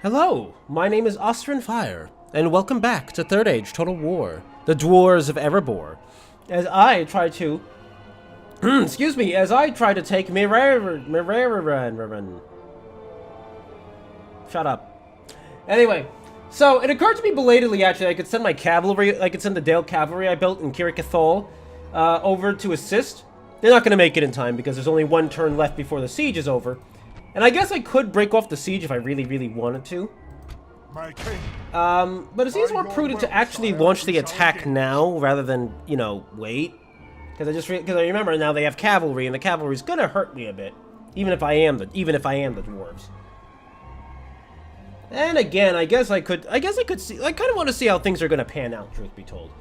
Hello, my name is Austrian Fire, and welcome back to Third Age Total War, the Dwarves of Erebor. As I try to... excuse me, as I try to take Miraran. Shut up. Anyway, so it occurred to me belatedly, actually, I could send my cavalry, I could send the Dale cavalry I built in Kirikathol over to assist. They're not going to make it in time, because there's only one turn left before the siege is over. And I guess I could break off the siege if I really wanted to. But it seems more prudent to actually launch the attack now rather than, you know, wait. Because I remember now they have cavalry, and the cavalry's gonna hurt me a bit, even if I am the dwarves. And again, I guess I could see. I kind of want to see how things are gonna pan out, truth be told.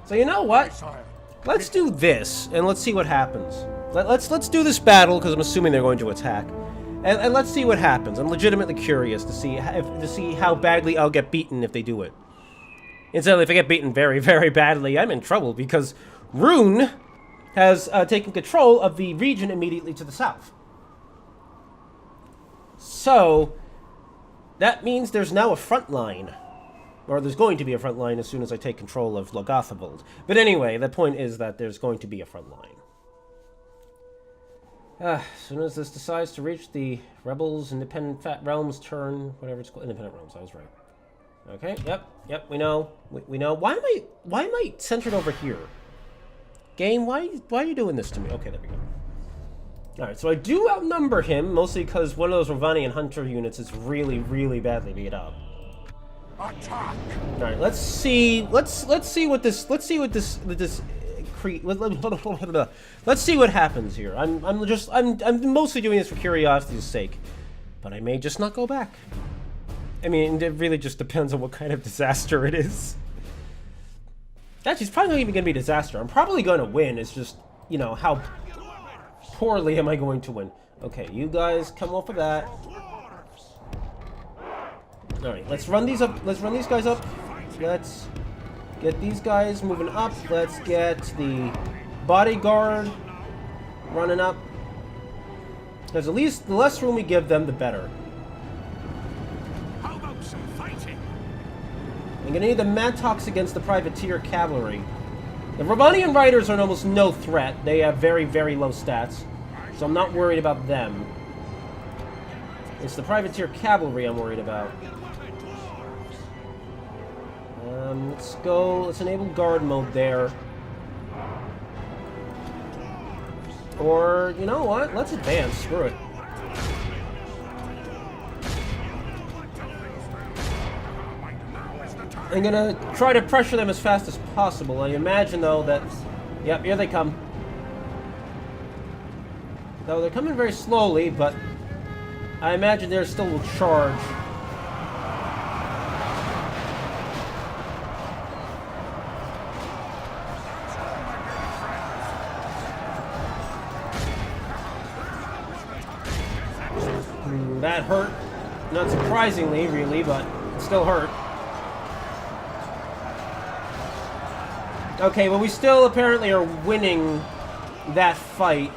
So you know what? Let's do this, and let's see what happens. Let's do this battle because I'm assuming they're going to attack. And let's see what happens. I'm legitimately curious to see how badly I'll get beaten if they do it. Incidentally, if I get beaten very badly, I'm in trouble because Rune has taken control of the region immediately to the south. So that means there's now a front line. Or there's going to be a front line as soon as I take control of Logothavold. But anyway, the point is that there's going to be a front line. As soon as this decides to reach the Rebels, Independent Realms turn, whatever it's called, Independent Realms, I was right. Okay, yep, we know. We know. Why am I centered over here? Game, why are you doing this to me? Okay, there we go. Alright, so I do outnumber him, mostly because one of those Ravanian Hunter units is really badly beat up. Alright, let's see what happens here. I'm mostly doing this for curiosity's sake, but I may just not go back. I mean, it really just depends on what kind of disaster it is. Actually, it's probably not even going to be a disaster. I'm probably going to win. It's just, you know, how poorly am I going to win? Okay, you guys come off of that. Alright, let's run these up. Let's run these guys up. Let's get these guys moving up. Let's get the bodyguard running up. Because at least the less room we give them, the better. How about some fighting? I'm gonna need the Mattox against the privateer cavalry. The Ravanian riders are almost no threat. They have very low stats, so I'm not worried about them. It's the privateer cavalry I'm worried about. Let's go. Let's enable guard mode there. Or, you know what? Let's advance. Screw it. I'm gonna try to pressure them as fast as possible. I imagine, though, that... Yep, here they come. Though they're coming very slowly, but... I imagine they're still will charge. That hurt. Not surprisingly, really, but it still hurt. Okay, well, we still apparently are winning that fight.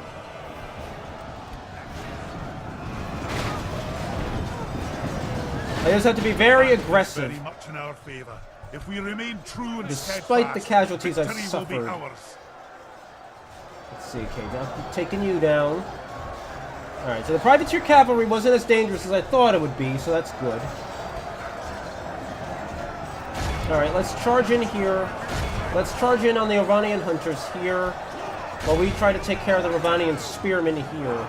I just have to be very aggressive. Very much in our favor. If we remain true and despite the casualties I've suffered. Let's see, okay, now taking you down. Alright, so the privateer cavalry wasn't as dangerous as I thought it would be, so that's good. Alright, let's charge in here. Let's charge in on the Ravanian hunters here, while we try to take care of the Ravanian spearmen here.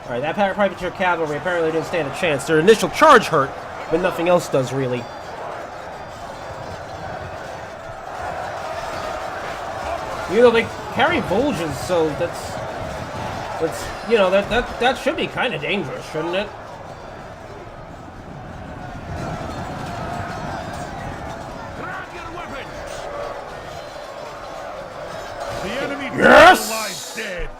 Alright, that privateer cavalry apparently didn't stand a chance. Their initial charge hurt, but nothing else does, really. You know, they carry bulges, so that's you know, that should be kind of dangerous, shouldn't it? Grab your weapons. The enemy lies dead.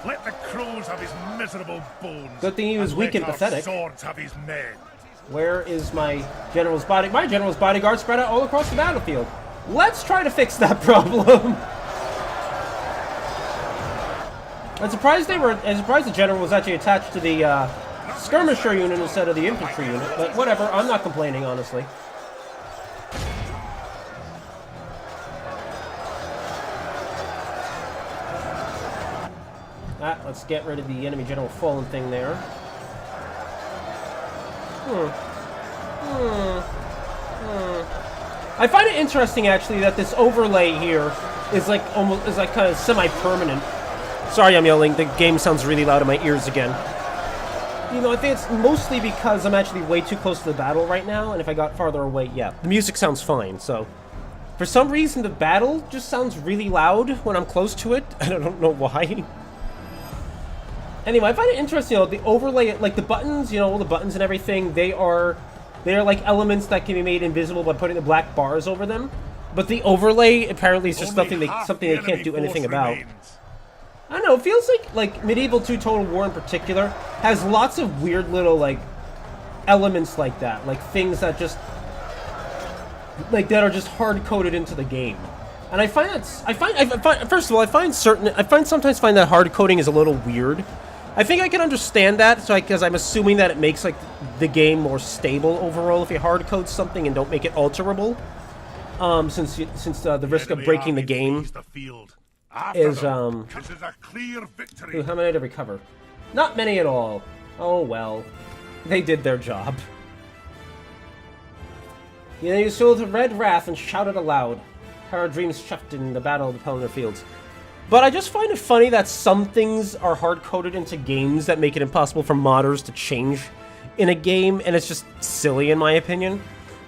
Let the crows have his miserable bones. Good thing he was weak and pathetic. Swords have his men. Where is my general's body? My general's bodyguard spread out all across the battlefield. Let's try to fix that problem. I'm surprised the general was actually attached to the skirmisher unit instead of the infantry unit, but whatever, I'm not complaining, honestly. Let's get rid of the enemy general fallen thing there. I find it interesting, actually, that this overlay here is like kind of semi-permanent. Sorry, I'm yelling. The game sounds really loud in my ears again. You know, I think it's mostly because I'm actually way too close to the battle right now, and if I got farther away, yeah, the music sounds fine. So, for some reason, the battle just sounds really loud when I'm close to it. I don't know why. Anyway, I find it interesting, the overlay, like the buttons, all the buttons and everything, they are like elements that can be made invisible by putting the black bars over them. But the overlay apparently is just something they can't do anything about. I don't know, it feels like Medieval 2 Total War in particular has lots of weird little elements like that, like things that just that are just hard-coded into the game. And I find first of all, I sometimes find that hard coding is a little weird. I think I can understand that, because I'm assuming that it makes the game more stable overall if you hard code something and don't make it alterable. Since the risk of breaking the game is this is a clear victory. Ooh, how many to recover? Not many at all. Oh well, they did their job. You sold red wrath and shouted aloud. Her dreams chuffed in the battle of the Pelennor Fields. But I just find it funny that some things are hard-coded into games that make it impossible for modders to change in a game, and it's just silly in my opinion.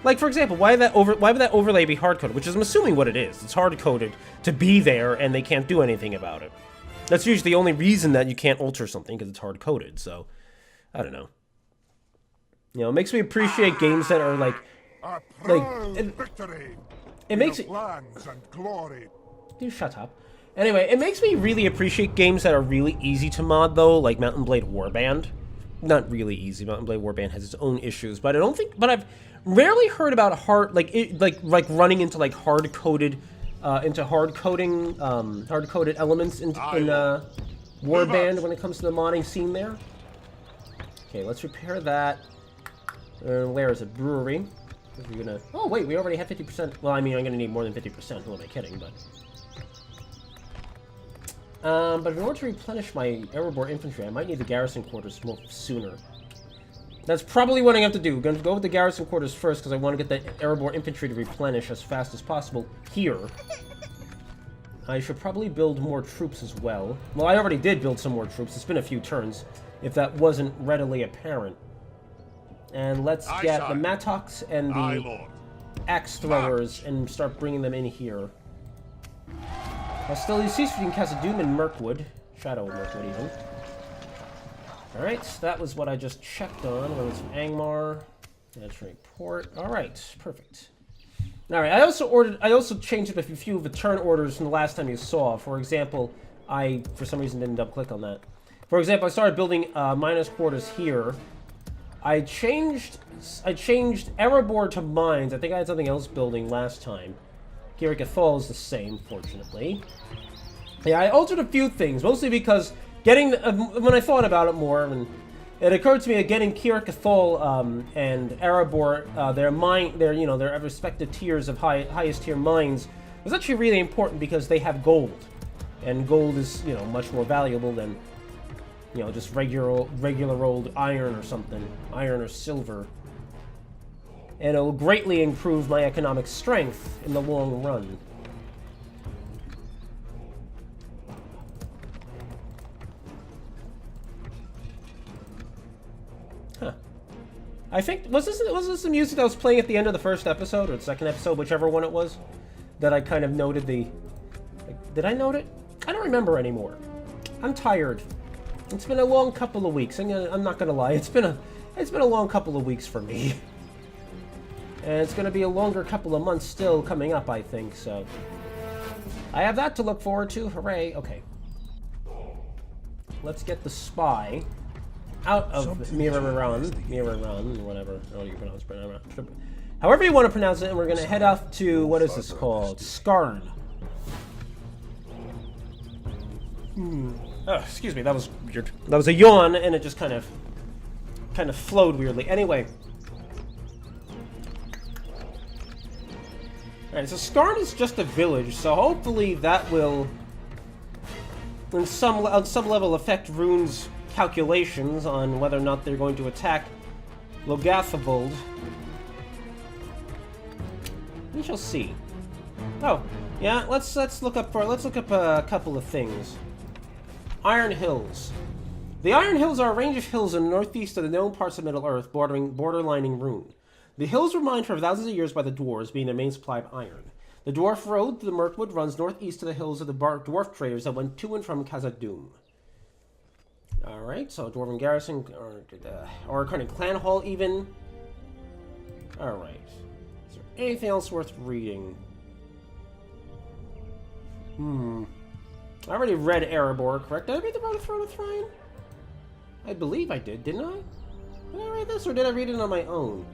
Like, for example, why would that overlay be hard-coded? Which is, I'm assuming, what it is. It's hard-coded to be there, and they can't do anything about it. That's usually the only reason that you can't alter something, because it's hard-coded, so I don't know. It makes me appreciate games that are it makes it... You shut up. Anyway, it makes me really appreciate games that are really easy to mod, though, like Mount & Blade Warband. Not really easy. Mount & Blade Warband has its own issues, but I've rarely heard about running into hard-coded hard-coded elements in Warband when it comes to the modding scene there. Okay, let's repair that. Where is it? Brewery. Oh wait, we already have 50%. Well, I mean, I'm gonna need more than 50%. Who am I kidding? But in order to replenish my Erebor infantry, I might need the garrison quarters sooner. That's probably what I have to do. I'm going to go with the garrison quarters first, because I want to get the Erebor infantry to replenish as fast as possible here. I should probably build more troops as well. Well, I already did build some more troops. It's been a few turns, if that wasn't readily apparent. And let's get the mattocks and the axe throwers and start bringing them in here. Hostility ceased between Khazad-dûm and Mirkwood. Shadow of Mirkwood, even. Alright, that was what I just checked on. Where was Angmar? That's report. Alright, perfect. Alright, I also changed up a few of the turn orders from the last time you saw. For example, I, for some reason, didn't double-click on that. For example, I started building miners' quarters here. I changed Erebor to mines. I think I had something else building last time. Kirik Athol is the same, fortunately. Yeah, I altered a few things, mostly because when I thought about it more, and it occurred to me that getting Kirik Athol and Erebor, their respective tiers of highest tier mines, was actually really important because they have gold, and gold is much more valuable than just regular old iron or something, iron or silver. And it will greatly improve my economic strength in the long run. Huh. I think, was this the music that was playing at the end of the first episode, or the second episode, whichever one it was, that I kind of noted the... did I note it? I don't remember anymore. I'm tired. It's been a long couple of weeks. I'm not gonna lie. It's been a long couple of weeks for me. And it's going to be a longer couple of months still coming up, I think, so... I have that to look forward to. Hooray. Okay. Let's get the spy out of Miraran, whatever. How do you pronounce it? However you want to pronounce it, and we're going to head off to, what is this called? Skarn. Oh, excuse me, that was weird. That was a yawn, and it just kind of kind of flowed weirdly. Anyway. Alright, so Skarn is just a village, so hopefully that will, on some level, affect Rune's calculations on whether or not they're going to attack Logathovold. We shall see. Oh, yeah, let's look up a couple of things. Iron Hills. The Iron Hills are a range of hills in the northeast of the known parts of Middle-earth, borderlining Rune. The hills were mined for thousands of years by the dwarves, being their main supply of iron. The dwarf road to the Mirkwood runs northeast to the hills of the dwarf traders that went to and from Khazad-dûm. Alright, so Dwarven Garrison, or kind of Clan Hall even. Alright. Is there anything else worth reading? I already read Erebor, correct? Did I read the Road of Throne of Thrine? I believe I did, didn't I? Did I read this, or did I read it on my own?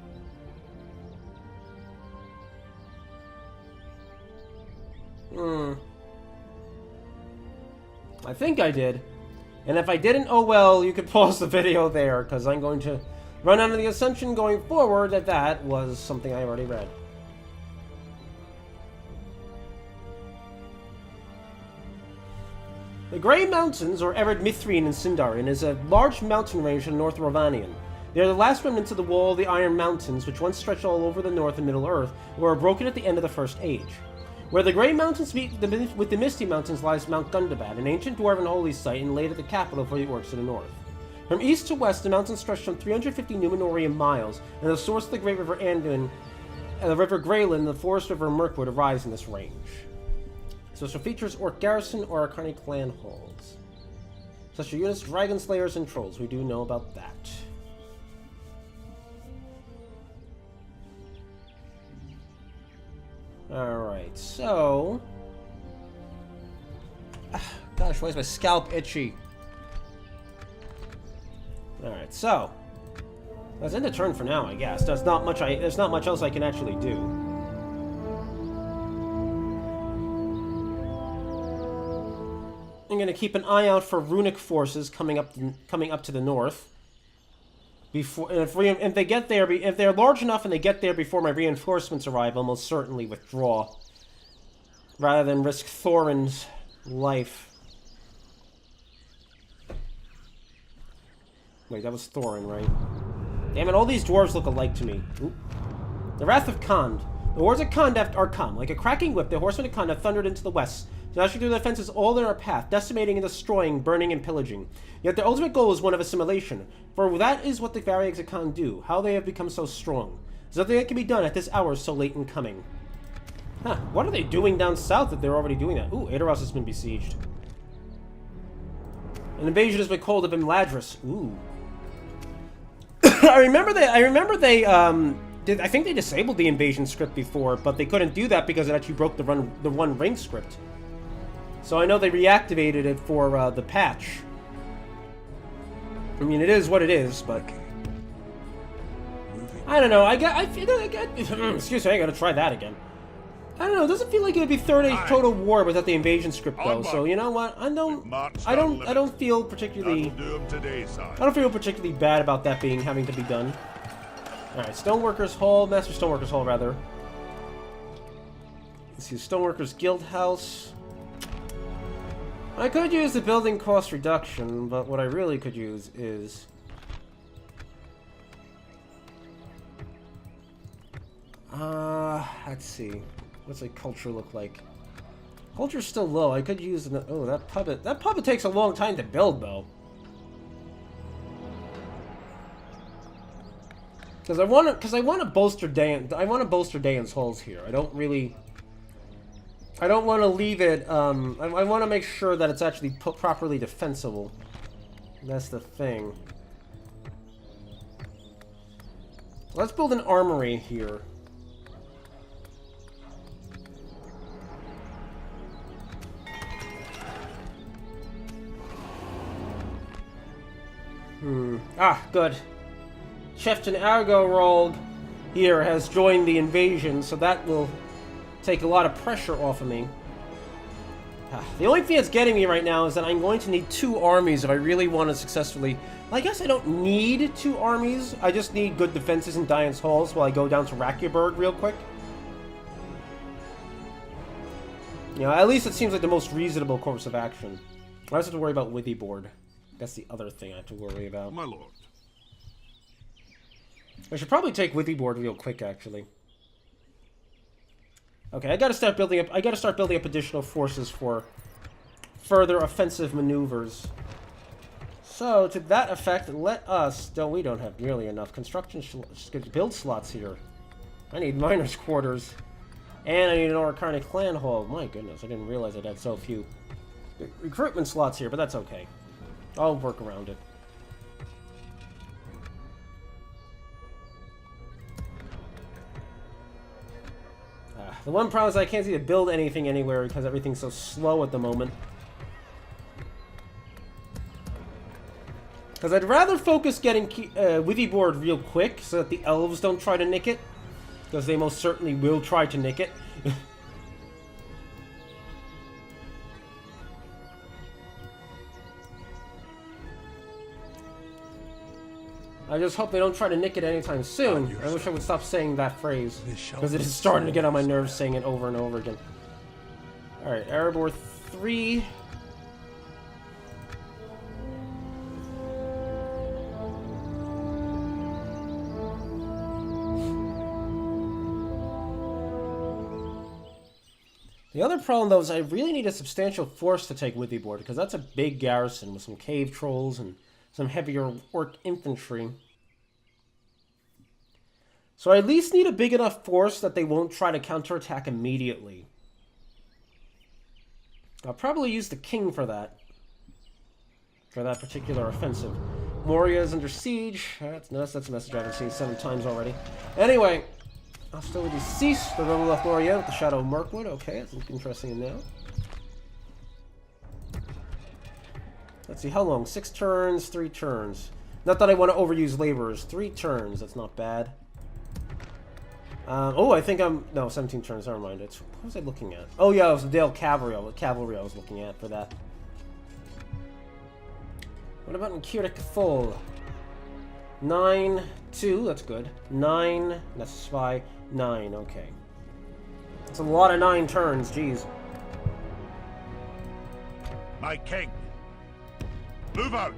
I think I did. And if I didn't, oh well, you could pause the video there, because I'm going to run under the assumption going forward that that was something I already read. The Grey Mountains, or Ered Mithrin in Sindarin, is a large mountain range in North Rovanian. They are the last remnants of the wall of the Iron Mountains, which once stretched all over the North and Middle-earth, and were broken at the end of the First Age. Where the Grey Mountains meet with the Misty Mountains lies Mount Gundabad, an ancient dwarven holy site and laid at the capital for the orcs to the north. From east to west, the mountains stretch some 350 Numenorian miles, and the source of the Great River Anduin and the River Greylin and the Forest River Mirkwood arise in this range. Social features: Orc Garrison or Arcani Clan Halls. Social units: Dragon Slayers and Trolls. We do know about that. Alright, so... gosh, why is my scalp itchy? Alright, so... that's end of turn for now, I guess. There's not much else I can actually do. I'm gonna keep an eye out for runic forces coming up to the north. If they get there, if they're large enough and they get there before my reinforcements arrive, I'll most certainly withdraw, rather than risk Thorin's life. Wait, that was Thorin, right? Damn it! All these dwarves look alike to me. Oop. The Wrath of Khand. The hordes of Khand are come like a cracking whip. The horsemen of Khand have thundered into the west, dashing through the defenses all in our path, decimating and destroying, burning and pillaging. Yet their ultimate goal is one of assimilation, for that is what the Varyags of Khan do, how they have become so strong. There's nothing that can be done at this hour so late in coming. Huh, what are they doing down south if they're already doing that? Ooh, Aedoras has been besieged. An invasion has been called up in Ladris. Ooh. I remember they I think they disabled the invasion script before, but they couldn't do that because it actually broke the One Ring script. So I know they reactivated it for the patch. I mean, it is what it is, but I don't know. I excuse me, I gotta try that again. I don't know. It doesn't feel like it would be Third Age Total War without the invasion script, though. So you know what? I don't feel particularly bad about that having to be done. All right, Stoneworkers Hall, Master Stoneworkers Hall, rather. Let's see, Stoneworkers Guild House. I could use the building cost reduction, but what I really could use is... let's see. What's the culture look like? Culture's still low. I could use... oh, that puppet. That puppet takes a long time to build, though. Because I want to bolster Dayan's halls here. I don't want to leave it, I want to make sure that it's actually properly defensible. That's the thing. Let's build an armory here. Ah, good. Cheftain Argorald here has joined the invasion, so that will take a lot of pressure off of me. The only thing that's getting me right now is that I'm going to need 2 armies if I really want to successfully I guess I don't need 2 armies. I just need good defenses in Dian's Halls while I go down to Rakyaburg real quick. You know, at least it seems like the most reasonable course of action. I also have to worry about Withybord. That's the other thing I have to worry about. My lord. I should probably take Withybord real quick, actually. Okay, I gotta start building up additional forces for further offensive maneuvers. So, to that effect, let us... we don't have nearly enough construction build slots here. I need miners' quarters. And I need an Arcana clan hall. My goodness, I didn't realize I'd had so few recruitment slots here, but that's okay. I'll work around it. The one problem is I can't seem to build anything anywhere because everything's so slow at the moment. Because I'd rather focus getting Withybord real quick so that the elves don't try to nick it. Because they most certainly will try to nick it. I just hope they don't try to nick it anytime soon. I wish I would stop saying that phrase. Because it is starting to get on my nerves saying it over and over again. Alright, Erebor 3. The other problem, though, is I really need a substantial force to take Withybord, because that's a big garrison with some cave trolls and some heavier orc infantry. So I at least need a big enough force that they won't try to counterattack immediately. I'll probably use the king for that. For that particular offensive. Moria is under siege. That's a message I haven't seen 7 times already. Anyway... Hostilities cease. The rebel left Moria with the Shadow of Mirkwood. Okay, that's interesting now. Let's see, how long? 6 turns, 3 turns. Not that I want to overuse laborers. 3 turns, that's not bad. Oh, I think I'm... No, 17 turns, never mind. What was I looking at? Oh yeah, it was the Dale Cavalry I was looking at for that. What about Nkira Cathol? 9, 2, that's good. 9, that's a spy. 9, okay. That's a lot of 9 turns, jeez. My king. Move out.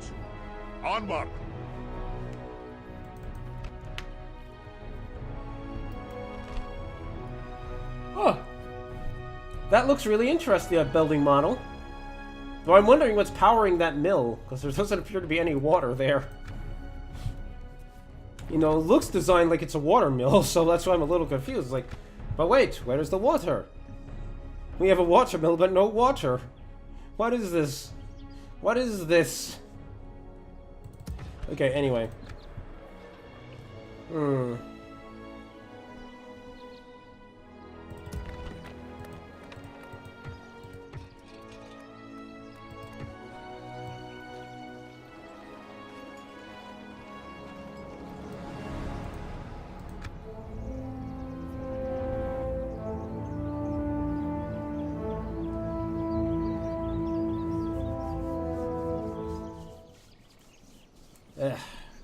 Onward. Oh. That looks really interesting, that building model. Though I'm wondering what's powering that mill, because there doesn't appear to be any water there. You know, it looks designed like it's a water mill, so that's why I'm a little confused. Like, but wait, where's the water? We have a water mill, but no water. What is this? What is this? Okay, anyway.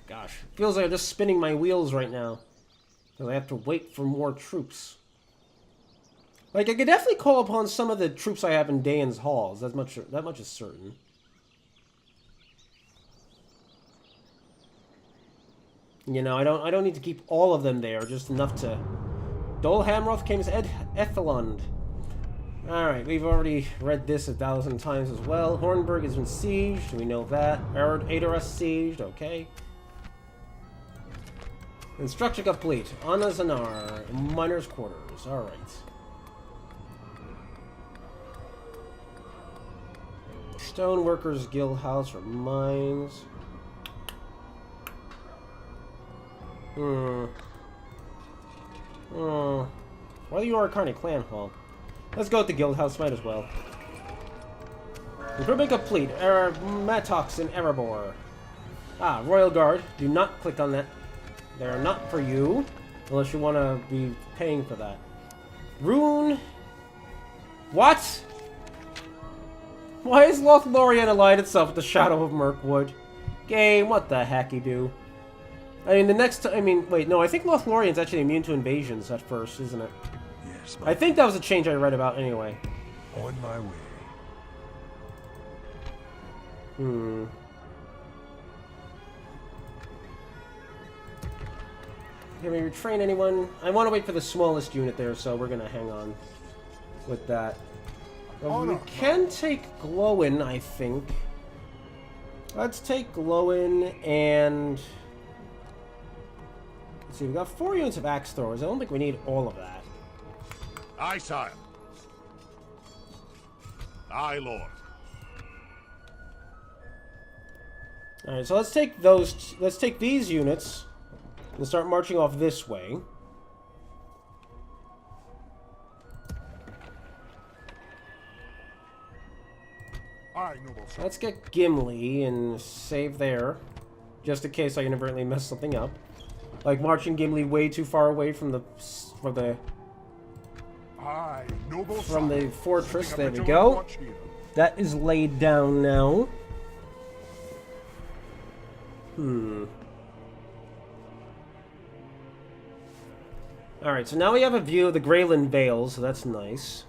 Gosh, feels like I'm just spinning my wheels right now. Because I have to wait for more troops. Like, I could definitely call upon some of the troops I have in Dayan's halls. That much is certain. You know, I don't need to keep all of them there, just enough to... Dol Hamroth came as Ethelund. Alright, we've already read this 1,000 times as well. Hornburg has been sieged, we know that. Adoras sieged, okay. Instruction complete. Anna Zanar, miners' quarters, alright. Stoneworkers Guild House for mines. Why do you Arcana Clan Hall? Let's go with the Guild House, might as well. Recruitment complete. Matox in Erebor. Ah, Royal Guard. Do not click on that. They're not for you. Unless you want to be paying for that. Rune. What? Why is Lothlorien allied itself with the Shadow of Mirkwood? Game, what the heck you do? I mean, the next... I mean, wait, no, I think Lothlorien's actually immune to invasions at first, isn't it? Yes, I think that was a change I read about anyway. on my way. Hmm. Can we retrain anyone? I want to wait for the smallest unit there, so we're going to hang on with that. We can take Glowin, I think. Let's take Glowin and... Let's see, we got 4 units of axe throwers. I don't think we need all of that. Aye, sire. Aye, lord. Alright, so let's take those... Let's take these units and start marching off this way. Aye, noble sire. Let's get Gimli and save there, just in case I inadvertently mess something up. Like marching Gimli way too far away from the Aye, noble from sire. the fortress. Keeping a There we vigilant go. watch here. That is laid down now. Alright, so now we have a view of the Greyland Vales, so that's nice.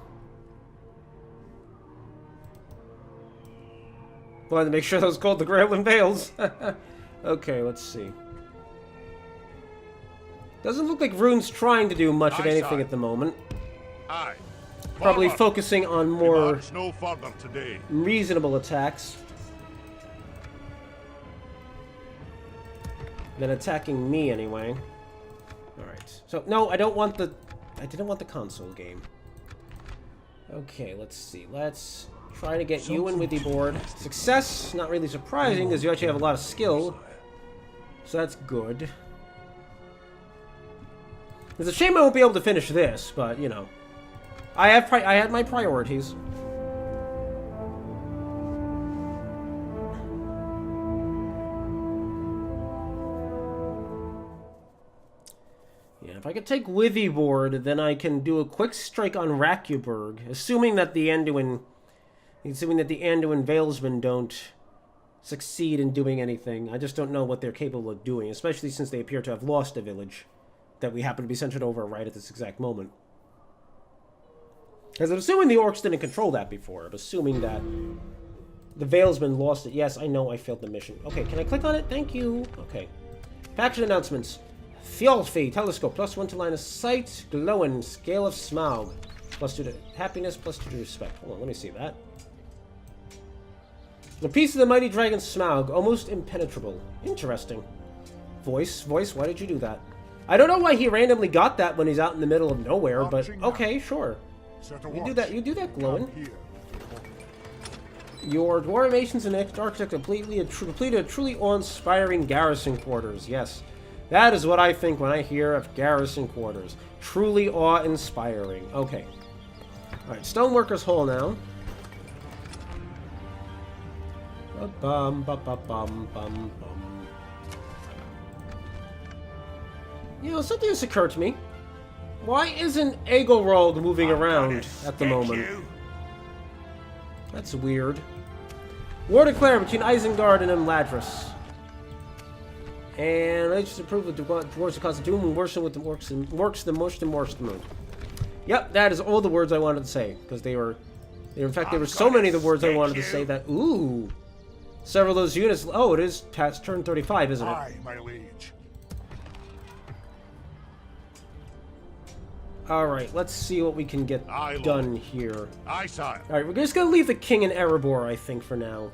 Wanted to make sure that was called the Greyland Vales. Okay, let's see. Doesn't look like Rune's trying to do much of Aye, anything sire. at the moment. Aye. Probably Forward. focusing on We more march no further today. reasonable attacks than attacking me anyway. Alright. So, no, I don't want the... I didn't want the console game. Okay, let's see. Let's try to get you in with the board. Success! Not really surprising, because you actually have a lot of skill. So that's good. It's a shame I won't be able to finish this, but, you know. I had my priorities. Yeah, if I could take Withyboard, then I can do a quick strike on Rakuburg, assuming that the Anduin Valesmen don't succeed in doing anything. I just don't know what they're capable of doing, especially since they appear to have lost a village that we happen to be centered over right at this exact moment. Because I'm assuming the orcs didn't control that before. I'm assuming that the Valesmen lost it. Yes, I know I failed the mission. Okay, can I click on it? Thank you. Okay. Faction announcements. Fjolfi, telescope, +1 to line of sight. Glowin, scale of Smaug. +2 to happiness, +2 to respect. Hold on, let me see that. The piece of the mighty dragon Smaug, almost impenetrable. Interesting. Voice, why did you do that? I don't know why he randomly got that when he's out in the middle of nowhere, but okay, sure. You do that, Glowin. Your dwarvations and architect completed a truly awe-inspiring garrison quarters. Yes, that is what I think when I hear of garrison quarters. Truly awe-inspiring. Okay. Alright, Stoneworkers Hall now. Bum, bum, bum, bum, bum, bum. You know, something has occurred to me. Why isn't Aegolrog moving around at the moment? That's weird. War declared between Isengard and Imladris. And I just approve of the dwarves of cause doom and worsen with the works the mushed and worst the moon. Yep, that is all the words I wanted to say. Because they were in fact, there were so many of the words I wanted to say that... Ooh! Several of those units... Oh, it is past turn 35, isn't it? Aye, my liege. Alright, let's see what we can get done here. Aye, sire. Alright, we're just gonna leave the king in Erebor, I think, for now.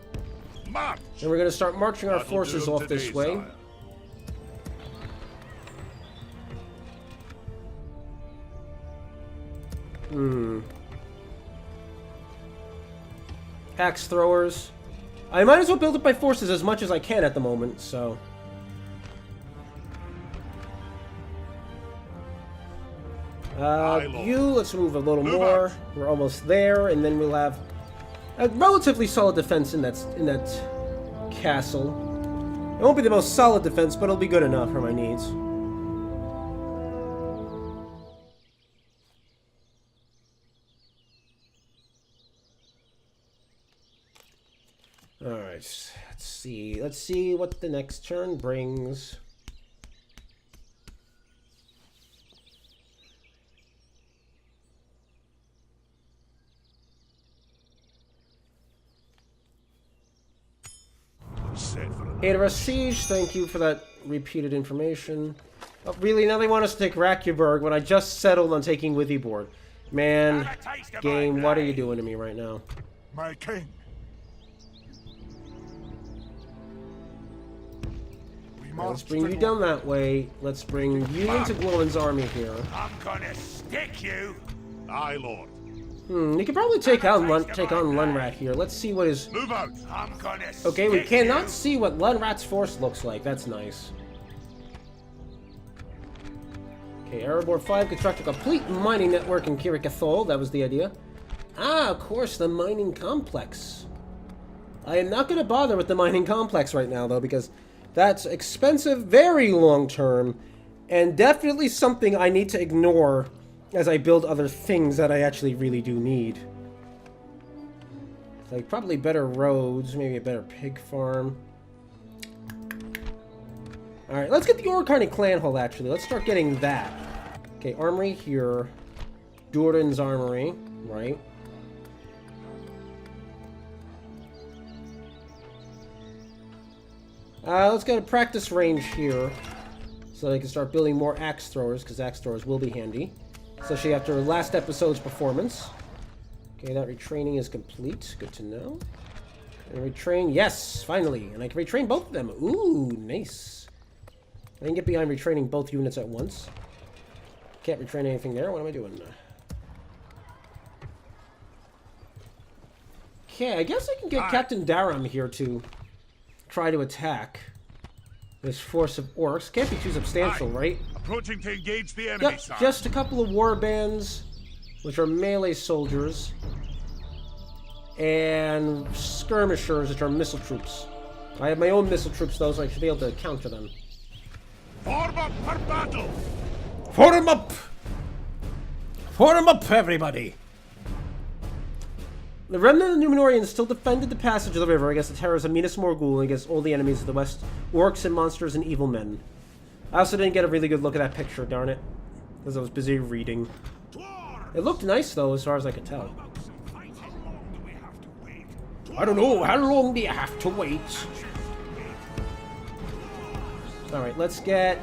March. And we're gonna start marching our That'll forces do off today, this way. sire. Axe throwers. I might as well build up my forces as much as I can at the moment, so... let's move a little more. We're almost there, and then we'll have a relatively solid defense in that castle. It won't be the most solid defense, but it'll be good enough for my needs. Alright, let's see. Let's see what the next turn brings. Erebor Siege, thank you for that repeated information. Oh, really? Now they want us to take Rakyaburg when I just settled on taking Erebor. Man, game, what are you doing to me right now? My king. Let's bring you down that way. Let's bring you into Glowin's army here. I'm gonna stick you. Aye, lord. You could probably take on Lunrat here. Let's see what his... Move out. I'm gonna Okay, we cannot see what Lunrat's force looks like. That's nice. Okay, Erebor 5 construct a complete mining network in Kirikathol. That was the idea. Ah, of course, the mining complex. I am not going to bother with the mining complex right now, though, because that's expensive, very long-term, and definitely something I need to ignore as I build other things that I actually really do need. Like, probably better roads, maybe a better pig farm. Alright, let's get the Orkarni Clan Hall, actually. Let's start getting that. Okay, armory here. Durin's armory, right? Let's get a practice range here. So I can start building more axe throwers, because axe throwers will be handy. Especially after last episode's performance. Okay, that retraining is complete. Good to know. And retrain, yes, finally. And I can retrain both of them. Ooh, nice. I can get behind retraining both units at once. Can't retrain anything there. What am I doing? Okay, I guess I can get Captain Daram here to try to attack this force of orcs. Can't be too substantial, right? Approaching to engage the enemy. Yep, just a couple of war bands, which are melee soldiers, and skirmishers, which are missile troops. I have my own missile troops, though, so I should be able to counter them. Form up for battle! Form up! Form up, everybody! The remnant of the Numenorians still defended the passage of the river against the terrors of Minas Morgul and against all the enemies of the west, orcs and monsters and evil men. I also didn't get a really good look at that picture, darn it, because I was busy reading. It looked nice, though, as far as I could tell. I don't know, how long do you have to wait? Alright, let's get...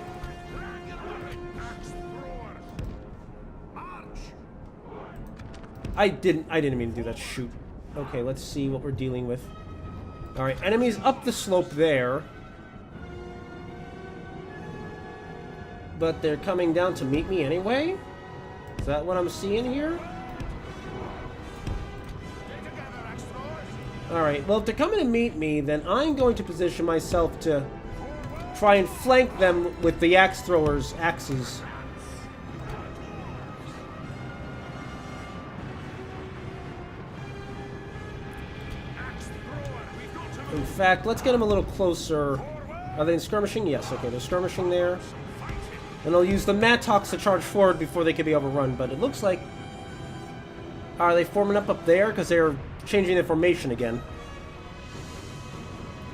I didn't mean to do that, shoot. Okay, let's see what we're dealing with. Alright, enemies up the slope there. But they're coming down to meet me anyway? Is that what I'm seeing here? Alright, well if they're coming to meet me, then I'm going to position myself to try and flank them with the axe throwers' axes. In fact, let's get them a little closer. Are they skirmishing? Yes, okay, they're skirmishing there. And I'll use the Mattocks to charge forward before they can be overrun, but it looks like... Are they forming up there? Because they're changing their formation again.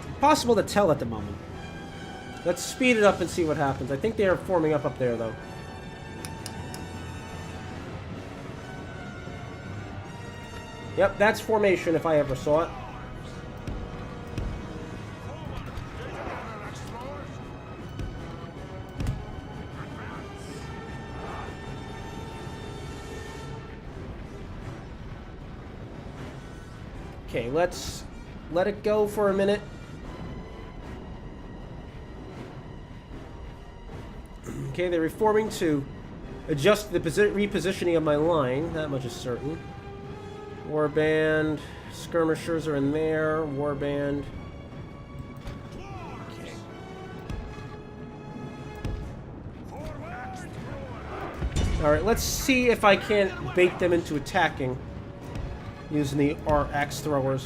Impossible to tell at the moment. Let's speed it up and see what happens. I think they are forming up there, though. Yep, that's formation if I ever saw it. Okay, let's let it go for a minute. Okay, they're reforming to adjust the repositioning of my line. That much is certain. Warband, skirmishers are in there. Warband. Okay. Alright, let's see if I can't bait them into attacking using our axe throwers.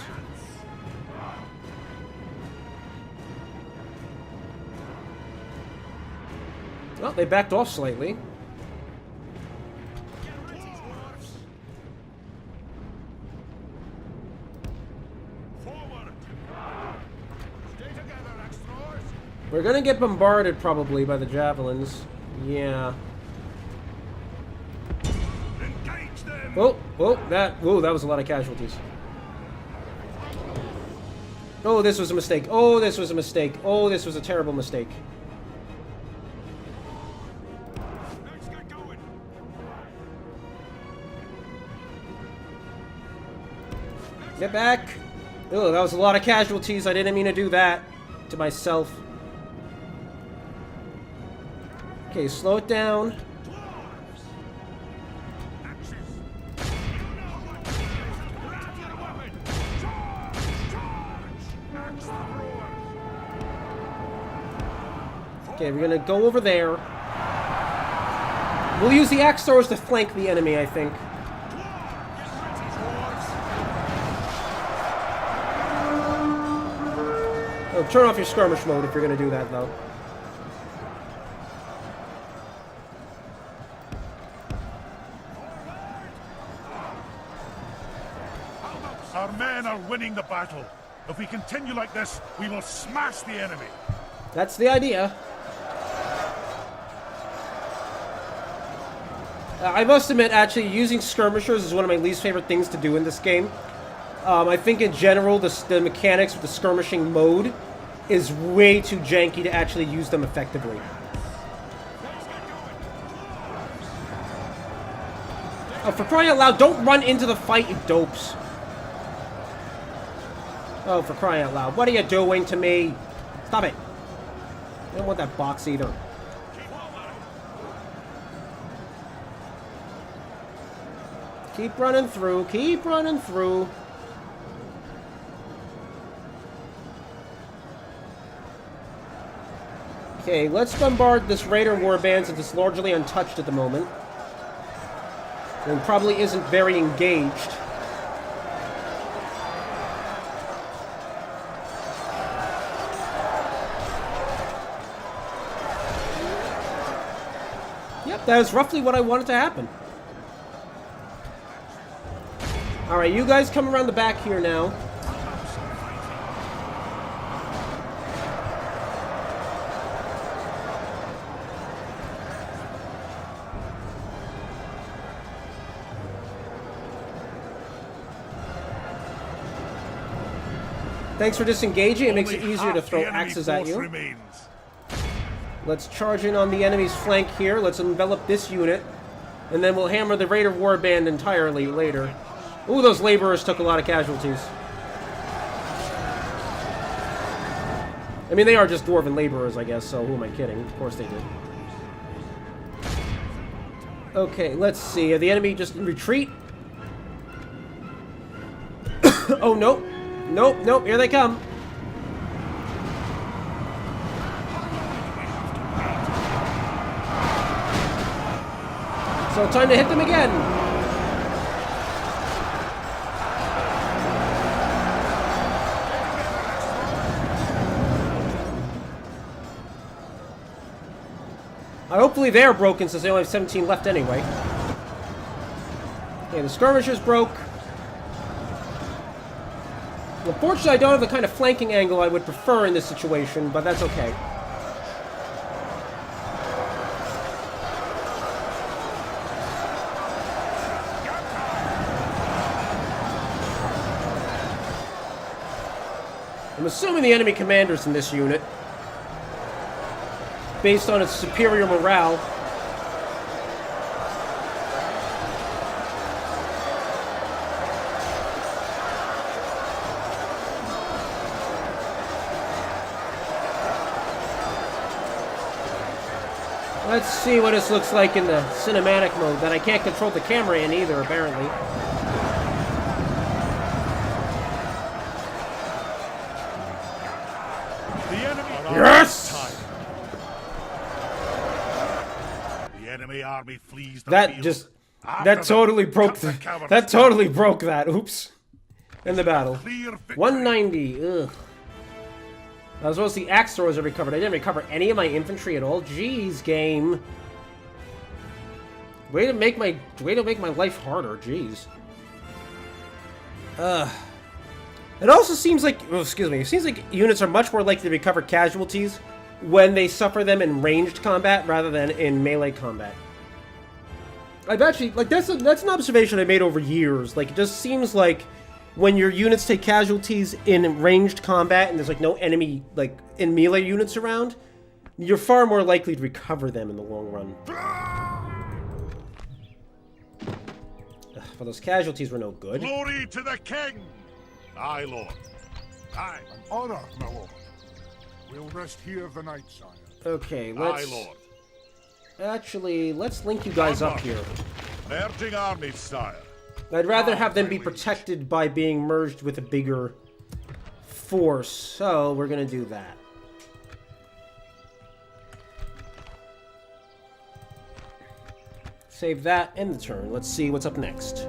Well, they backed off slightly. We're gonna get bombarded probably by the javelins. Yeah. Engage them. Oh, that was a lot of casualties. Oh, this was a mistake. Oh, this was a mistake. Oh, this was a terrible mistake. Let's get going. Get back. Oh, that was a lot of casualties. I didn't mean to do that to myself. Okay, slow it down. Dwarves. Axes. You know what to do. Grab your weapon. Charge! Charge! Axe throwers. Okay, we're gonna go over there. We'll use the axe throwers to flank the enemy, I think. Oh, turn off your skirmish mode if you're gonna do that, though. Our men are winning the battle. If we continue like this, we will smash the enemy. That's the idea. I must admit, actually, using skirmishers is one of my least favorite things to do in this game. I think in general, the mechanics of the skirmishing mode is way too janky to actually use them effectively. Oh, for crying out loud, don't run into the fight, you dopes. Oh, for crying out loud. What are you doing to me? Stop it. I don't want that box either. Keep running through. Keep running through. Okay, let's bombard this Raider warband since it's largely untouched at the moment. And probably isn't very engaged. Yep, that is roughly what I wanted to happen. Alright, you guys come around the back here now. Thanks for disengaging. It makes it easier to throw axes at you. Let's charge in on the enemy's flank here. Let's envelop this unit. And then we'll hammer the Raider warband entirely later. Ooh, those laborers took a lot of casualties. I mean, they are just dwarven laborers, I guess, so who am I kidding? Of course they did. Okay, let's see. Are the enemy just in retreat? Oh, nope. Nope, nope, here they come. So time to hit them again. Hopefully they're broken since they only have 17 left anyway. Okay, the skirmishers broke. Unfortunately, I don't have the kind of flanking angle I would prefer in this situation, but that's okay. I'm assuming the enemy commander's in this unit, based on its superior morale. Let's see what this looks like in the cinematic mode that I can't control the camera in either, apparently. The enemy Yes! The enemy army flees the That field. just... After That them, totally broke cut the... cavalry That totally broke that. Oops. In the battle. Clear victory. 190. Ugh. I was supposed to see axe throwers are recovered. I didn't recover any of my infantry at all. Jeez, game. Way to make my life harder. Jeez. It also seems like, oh, excuse me, it seems like units are much more likely to recover casualties when they suffer them in ranged combat rather than in melee combat. I've actually, like, that's an observation I made over years. Like, it just seems like when your units take casualties in ranged combat and there's, like, no enemy, like, in melee units around, you're far more likely to recover them in the long run. But those casualties were no good. Glory to the king! Aye, Lord. Aye. An honor, my lord. We'll rest here the night, sire. Okay, let's... Aye, Lord. Actually, let's link you guys up here. Merging armies, sire. I'd rather have them be protected by being merged with a bigger force, so we're gonna do that. Save that and the turn. Let's see what's up next.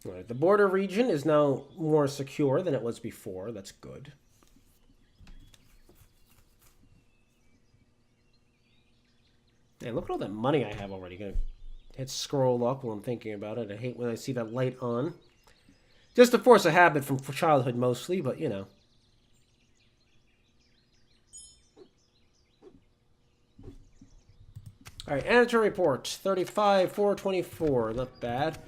Alright, the border region is now more secure than it was before. That's good. Yeah, look at all that money I have already. Gonna hit scroll up while I'm thinking about it. I hate when I see that light on. Just a force of habit from childhood mostly, but you know. Alright, Anatomy Report. 35,424. Not bad.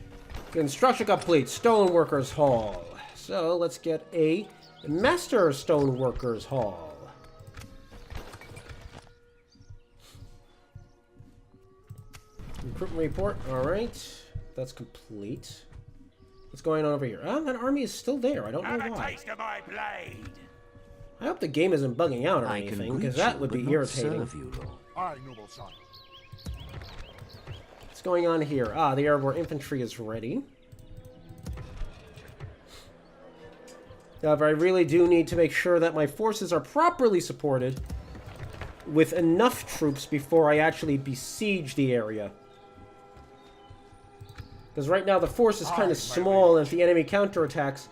Construction complete. Stoneworkers Hall. So, let's get a Master Stoneworkers Hall. Recruitment report. Alright. That's complete. What's going on over here? Oh, that army is still there. I don't know why. Taste of my blade. I hope the game isn't bugging out or anything, because that would be irritating. Aye, noble sire. What's going on here? Ah, the Erebor infantry is ready. However, I really do need to make sure that my forces are properly supported with enough troops before I actually besiege the area. Because right now the force is kind of small, and if the enemy counterattacks,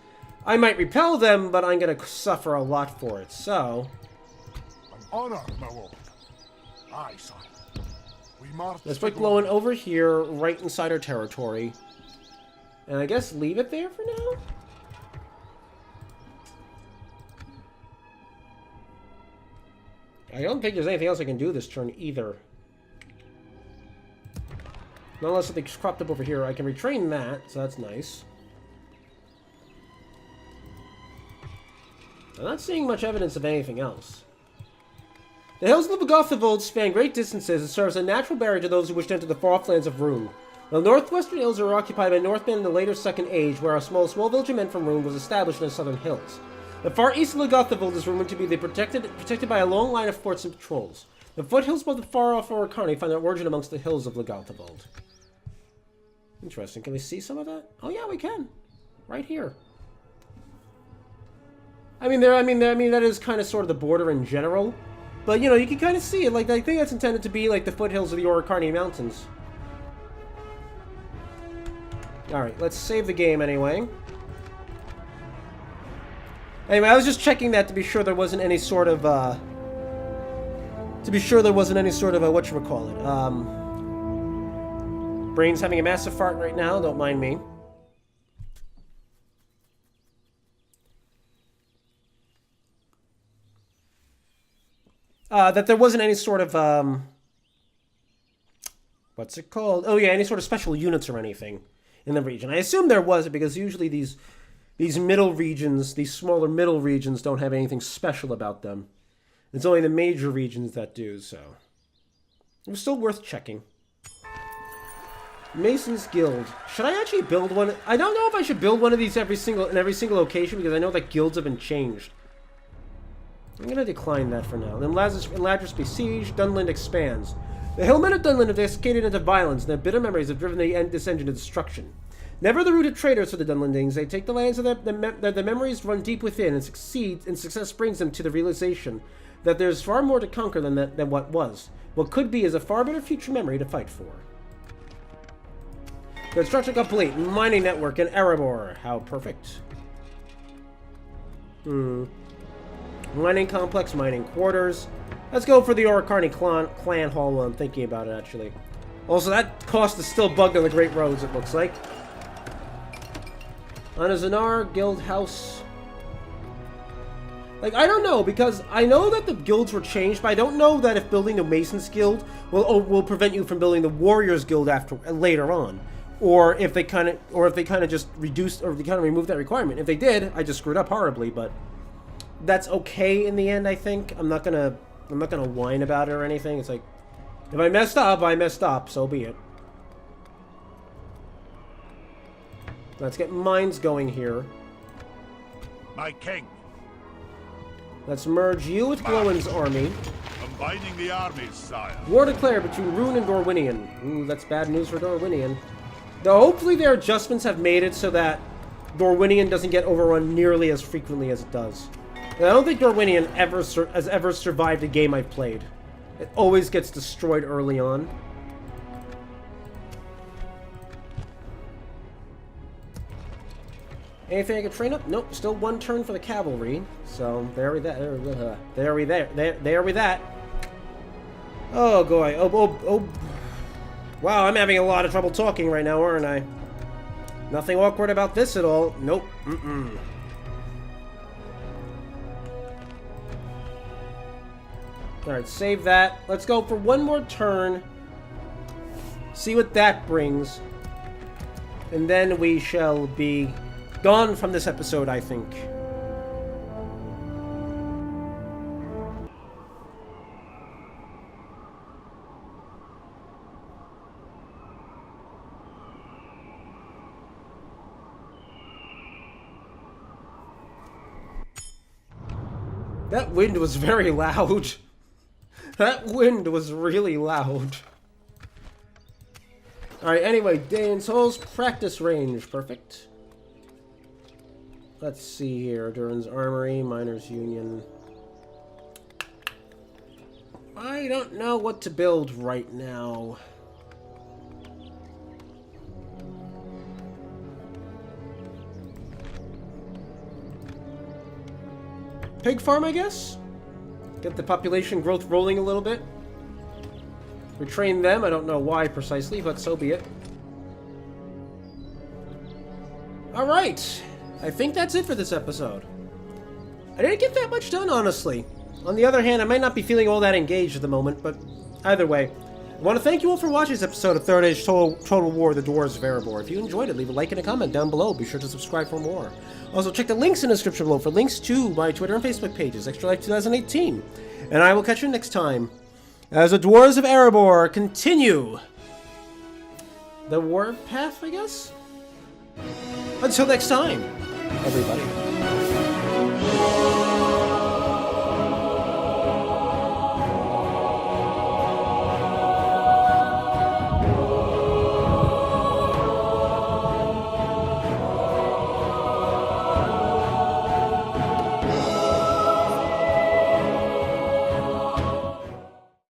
I might repel them, but I'm going to suffer a lot for it, so... An honor, my lord. Aye, sire. We march... Let's put Glowin over here, right inside our territory. And I guess leave it there for now? I don't think there's anything else I can do this turn either. Not unless something's cropped up over here. I can retrain that, so that's nice. I'm not seeing much evidence of anything else. The hills of the Gothivold span great distances and serve as a natural barrier to those who wish to enter the far-off lands of Rune. The northwestern hills are occupied by Northmen in the later Second Age, where a small village of men from Rune was established in the southern hills. The far east of the Gothivold is rumored to be protected by a long line of forts and patrols. The foothills above the far-off Oricani find their origin amongst the hills of Gothivold. Interesting. Can we see some of that? Oh yeah, we can. Right here. I mean, that is kind of sort of the border in general, but you know, you can kind of see it. Like, I think that's intended to be like the foothills of the Oricani Mountains. All right, let's save the game anyway. Anyway, I was just checking that to be sure there wasn't any sort of whatchamacallit. Brain's having a massive fart right now, don't mind me. That there wasn't any sort of, what's it called? Oh yeah, any sort of special units or anything in the region. I assume there was, because usually these middle regions, these smaller middle regions, don't have anything special about them. It's only the major regions that do, so. It was still worth checking. Mason's Guild. Should I actually build one? I don't know if I should build one of these in every single location, because I know that guilds have been changed. I'm going to decline that for now. Then Ladris besieged. Dunland expands. The hillmen of Dunland have escalated into violence, and their bitter memories have driven this engine to destruction. Never the rooted traitors for the Dunlandings, they take the lands of their memories run deep within, and success brings them to the realization that there's far more to conquer than what was. What could be is a far better future memory to fight for. Construction complete. Mining network in Erebor. How perfect. Mining complex, mining quarters. Let's go for the Oricani clan hall while I'm thinking about it, actually. Also, that cost is still bugged on the Great Roads, it looks like. On a Zanar guild house. Like, I don't know, because I know that the guilds were changed, but I don't know that if building the Masons Guild will prevent you from building the Warriors Guild later on. Or if they kind of just reduced, or they kind of removed that requirement. If they did, I just screwed up horribly, but that's okay in the end, I think. I'm not gonna whine about it or anything. It's like, if I messed up, I messed up, so be it. Let's get mines going here. My king. Let's merge you with Glowin's army. Combining the armies, sire. War declared between Rune and Dorwinian. Ooh, that's bad news for Dorwinian. Though hopefully their adjustments have made it so that Dorwinian doesn't get overrun nearly as frequently as it does. And I don't think Dorwinian has ever survived a game I've played. It always gets destroyed early on. Anything I can train up? Nope. Still one turn for the cavalry. So there we that. Oh boy. Oh. Wow, I'm having a lot of trouble talking right now, aren't I? Nothing awkward about this at all. Nope. Alright, save that. Let's go for one more turn. See what that brings. And then we shall be gone from this episode, I think. That wind was very loud. That wind was really loud. Alright, anyway, Dane's Souls practice range. Perfect. Let's see here. Durin's Armory, Miners Union. I don't know what to build right now. Pig farm, I guess? Get the population growth rolling a little bit. Retrain them. I don't know why precisely, but so be it. Alright. I think that's it for this episode. I didn't get that much done, honestly. On the other hand, I might not be feeling all that engaged at the moment, but either way. I want to thank you all for watching this episode of Third Age Total War, The Dwarves of Erebor. If you enjoyed it, leave a like and a comment down below. Be sure to subscribe for more. Also, check the links in the description below for links to my Twitter and Facebook pages, Extra Life 2018. And I will catch you next time as the Dwarves of Erebor continue the war path, I guess? Until next time, everybody.